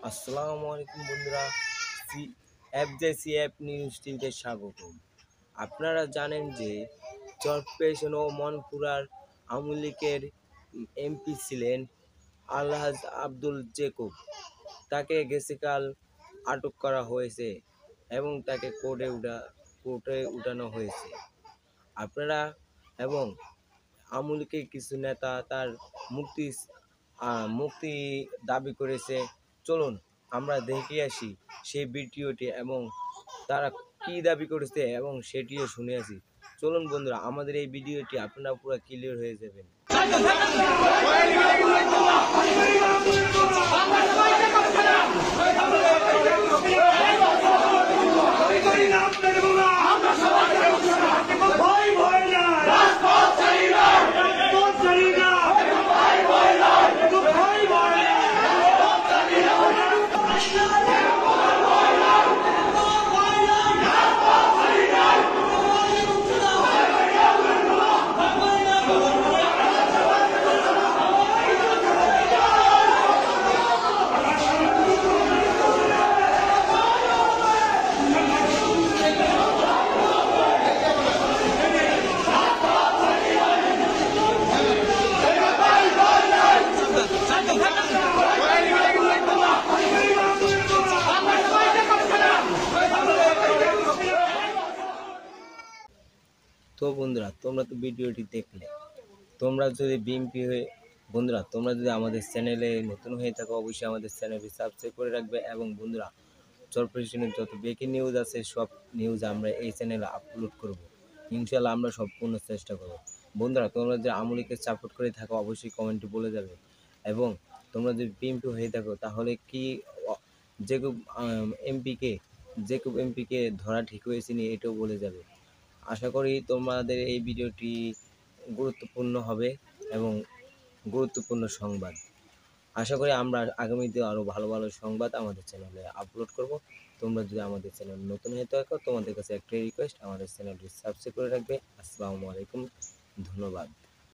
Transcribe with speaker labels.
Speaker 1: আসসালামু আলাইকুম বন্ধুরা, এফজেসিএফ নিউজ টিভিতে স্বাগতম। আপনারা জানেন যে চরপেশন ও মনপুরার আওয়ামী লীগের এমপি ছিলেন আলহাজ আব্দুল জেকুব। তাকে গতকাল আটক করা হয়েছে এবং তাকে কোর্টে উঠানো হয়েছে। আপনারা এবং আওয়ামী লীগের কিছু নেতা তার মুক্তি দাবি করেছে। চলুন আমরা দেখে আসি সেই ভিডিওটি এবং তারা কি দাবি করেছে এবং সেটিও শুনে আসি। চলুন বন্ধুরা, আমাদের এই ভিডিওটি আপনারা পুরো ক্লিয়ার হয়ে যাবেন। তো বন্ধুরা, তোমরা তো ভিডিওটি দেখলে। তোমরা যদি বিএমপি হয়ে বন্ধুরা, তোমরা যদি আমাদের চ্যানেলে নতুন হয়ে থাকো, অবশ্যই আমাদের চ্যানেলটি সাবস্ক্রাইব করে রাখবে। এবং বন্ধুরা, চরপেশনের যত ব্রেকিং নিউজ আছে সব নিউজ আমরা এই চ্যানেলে আপলোড করব। ইনশাল্লাহ আমরা সম্পূর্ণ চেষ্টা করব। বন্ধুরা, তোমরা যদি আওয়ামী লীগকে সাপোর্ট করে থাকো অবশ্যই কমেন্টে বলে যাবে। এবং তোমরা যদি বিএমপি হয়ে থাকো তাহলে কি জেকুব এমপিকে ধরা ঠিক হয়েছে নি এটাও বলে যাবে। আশা করি তোমাদের এই ভিডিওটি গুরুত্বপূর্ণ হবে এবং গুরুত্বপূর্ণ সংবাদ। আশা করি আমরা আগামীতে আরও ভালো ভালো সংবাদ আমাদের চ্যানেলে আপলোড করব। তোমরা যদি আমাদের চ্যানেল নতুন হয়ে থাকো, তোমাদের কাছে একটাই রিকোয়েস্ট, আমাদের চ্যানেলটি সাবস্ক্রাইব করে রাখবে। আসসালামু আলাইকুম, ধন্যবাদ।